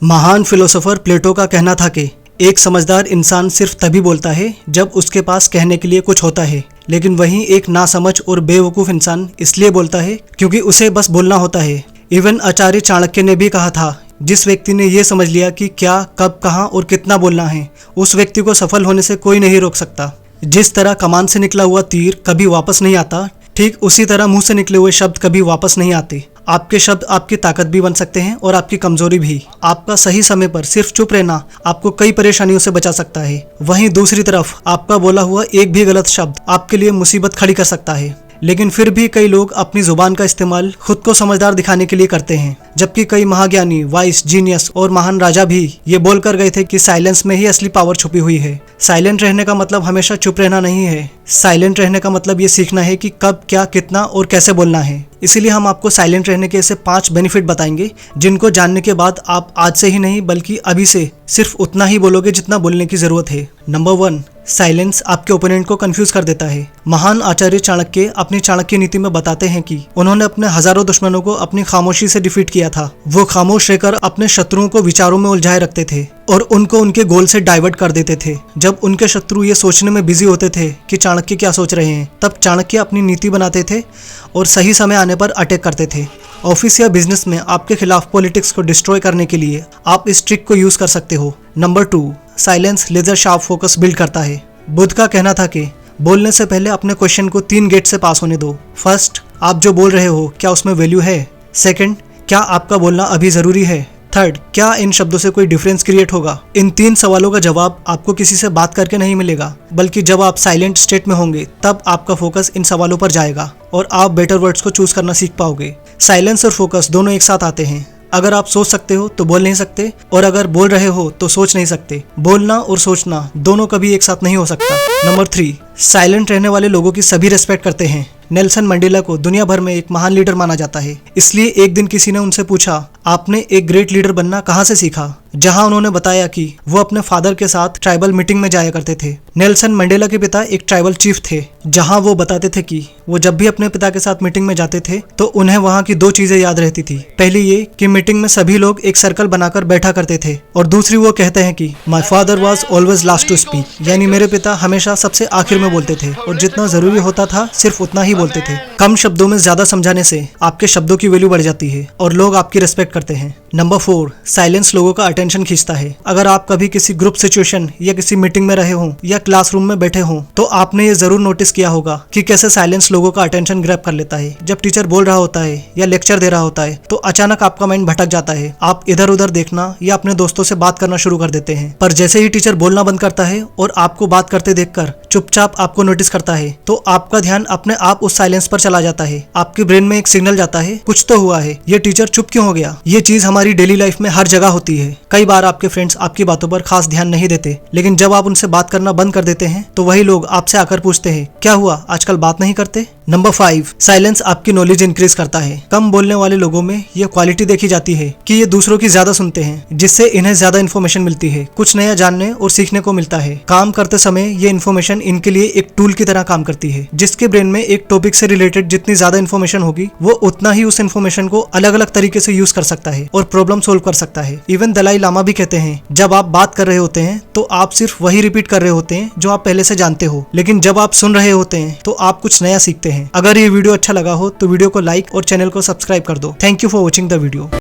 महान फिलोसोफर प्लेटो का कहना था कि एक समझदार इंसान सिर्फ तभी बोलता है जब उसके पास कहने के लिए कुछ होता है, लेकिन वहीं एक नासमझ और बेवकूफ़ इंसान इसलिए बोलता है क्योंकि उसे बस बोलना होता है। इवन आचार्य चाणक्य ने भी कहा था, जिस व्यक्ति ने यह समझ लिया कि क्या, कब, कहाँ और कितना बोलना है, उस व्यक्ति को सफल होने से कोई नहीं रोक सकता। जिस तरह कमान से निकला हुआ तीर कभी वापस नहीं आता, ठीक उसी तरह मुंह से निकले हुए शब्द कभी वापस नहीं आते। आपके शब्द आपकी ताकत भी बन सकते हैं और आपकी कमजोरी भी। आपका सही समय पर सिर्फ चुप रहना आपको कई परेशानियों से बचा सकता है। वहीं दूसरी तरफ आपका बोला हुआ एक भी गलत शब्द आपके लिए मुसीबत खड़ी कर सकता है। लेकिन फिर भी कई लोग अपनी जुबान का इस्तेमाल खुद को समझदार दिखाने के लिए करते हैं, जबकि कई महाज्ञानी, वाइस, जीनियस और महान राजा भी ये बोल कर गए थे कि साइलेंस में ही असली पावर छुपी हुई है। साइलेंट रहने का मतलब हमेशा चुप रहना नहीं है। साइलेंट रहने का मतलब ये सीखना है कि कब, क्या, कितना और कैसे बोलना है। इसीलिए हम आपको साइलेंट रहने के ऐसे 5 बेनिफिट बताएंगे, जिनको जानने के बाद आप आज से ही नहीं बल्कि अभी से सिर्फ उतना ही बोलोगे जितना बोलने की जरूरत है। नंबर 1, साइलेंस आपके ओपोनेंट को कंफ्यूज कर देता है। महान आचार्य चाणक्य अपनी चाणक्य नीति में बताते हैं कि उन्होंने अपने हजारों दुश्मनों को अपनी खामोशी से डिफीट किया था। वो खामोश रहकर अपने शत्रुओं को विचारों में उलझाए रखते थे और उनको उनके गोल से डाइवर्ट कर देते थे। जब उनके शत्रु ये सोचने में बिजी होते थे कि चाणक्य क्या सोच रहे हैं, तब चाणक्य अपनी नीति बनाते थे और सही समय आने पर अटैक करते थे। ऑफिस या बिजनेस में आपके खिलाफ पॉलिटिक्स को डिस्ट्रॉय करने के लिए आप इस ट्रिक को यूज कर सकते हो। Number 2, silence laser sharp focus build करता है। बुद्ध का कहना था कि बोलने से पहले अपने क्वेश्चन को 3 गेट से पास होने दो। फर्स्ट, आप जो बोल रहे हो क्या उसमें वैल्यू है? सेकंड, क्या आपका बोलना अभी जरूरी है? थर्ड, क्या इन शब्दों से कोई डिफरेंस क्रिएट होगा? इन 3 सवालों का जवाब आपको किसी से बात करके नहीं मिलेगा, बल्कि जब आप साइलेंट स्टेट में होंगे तब आपका फोकस इन सवालों पर जाएगा और आप बेटर वर्ड्स को चूज करना सीख पाओगे। साइलेंस और फोकस दोनों एक साथ आते हैं। अगर आप सोच सकते हो तो बोल नहीं सकते, और अगर बोल रहे हो तो सोच नहीं सकते। बोलना और सोचना दोनों कभी एक साथ नहीं हो सकता। नंबर 3, साइलेंट रहने वाले लोगों की सभी रेस्पेक्ट करते हैं। नेल्सन मंडेला को दुनिया भर में एक महान लीडर माना जाता है। इसलिए एक दिन किसी ने उनसे पूछा, आपने एक ग्रेट लीडर बनना कहाँ से सीखा? जहां उन्होंने बताया कि वो अपने फादर के साथ ट्राइबल मीटिंग में जाया करते थे। नेल्सन मंडेला के पिता एक ट्राइबल चीफ थे, जहां वो बताते थे कि वो जब भी अपने पिता के साथ मीटिंग में जाते थे तो उन्हें वहां की 2 चीजें याद रहती थी। पहली ये कि मीटिंग में सभी लोग एक सर्कल बनाकर बैठा करते थे, और दूसरी वो कहते हैं कि my father was always last to speak, यानी मेरे पिता हमेशा सबसे आखिर में बोलते थे और जितना जरूरी होता था सिर्फ उतना ही बोलते थे। कम शब्दों में ज्यादा समझाने से आपके शब्दों की वैल्यू बढ़ जाती है और लोग आपकी रिस्पेक्ट करते हैं। नंबर 4, साइलेंस लोगों का अटेंशन खींचता है। अगर आप कभी किसी ग्रुप सिचुएशन या किसी मीटिंग में रहे हो या क्लासरूम में बैठे हो तो आपने ये जरूर नोटिस किया होगा कि कैसे साइलेंस लोगों का अटेंशन ग्रैब कर लेता है। जब टीचर बोल रहा होता है या लेक्चर दे रहा होता है तो अचानक आपका माइंड भटक जाता है। आप इधर उधर देखना या अपने दोस्तों से बात करना शुरू कर देते हैं। पर जैसे ही टीचर बोलना बंद करता है और आपको बात करते देखकर चुपचाप आपको नोटिस करता है तो आपका ध्यान अपने आप उस साइलेंस पर चला जाता है। आपके ब्रेन में एक सिग्नल जाता है, कुछ तो हुआ है, ये टीचर चुप क्यों हो गया। ये चीज हमारी डेली लाइफ में हर जगह होती है। कई बार आपके फ्रेंड्स आपकी बातों पर खास ध्यान नहीं देते, लेकिन जब आप उनसे बात करना बंद कर देते हैं तो वही लोग आपसे आकर पूछते हैं, क्या हुआ, आजकल बात नहीं करते? नंबर 5, साइलेंस आपकी नॉलेज इंक्रीज करता है। कम बोलने वाले लोगों में यह क्वालिटी देखी जाती है कि ये दूसरों की ज्यादा सुनते हैं, जिससे इन्हें ज्यादा इन्फॉर्मेशन मिलती है, कुछ नया जानने और सीखने को मिलता है। काम करते समय ये इन्फॉर्मेशन इनके लिए एक टूल की तरह काम करती है। जिसके ब्रेन में एक टॉपिक से रिलेटेड जितनी ज्यादा इन्फॉर्मेशन होगी वो उतना ही उस इन्फॉर्मेशन को अलग अलग तरीके से यूज कर सकता है और प्रॉब्लम सोल्व कर सकता है। इवन दलाई लामा भी कहते हैं, जब आप बात कर रहे होते हैं तो आप सिर्फ वही रिपीट कर रहे होते हैं जो आप पहले से जानते हो, लेकिन जब आप सुन रहे होते हैं तो आप कुछ नया सीखते हैं। अगर ये वीडियो अच्छा लगा हो तो वीडियो को लाइक और चैनल को सब्सक्राइब कर दो। Thank you for watching the video.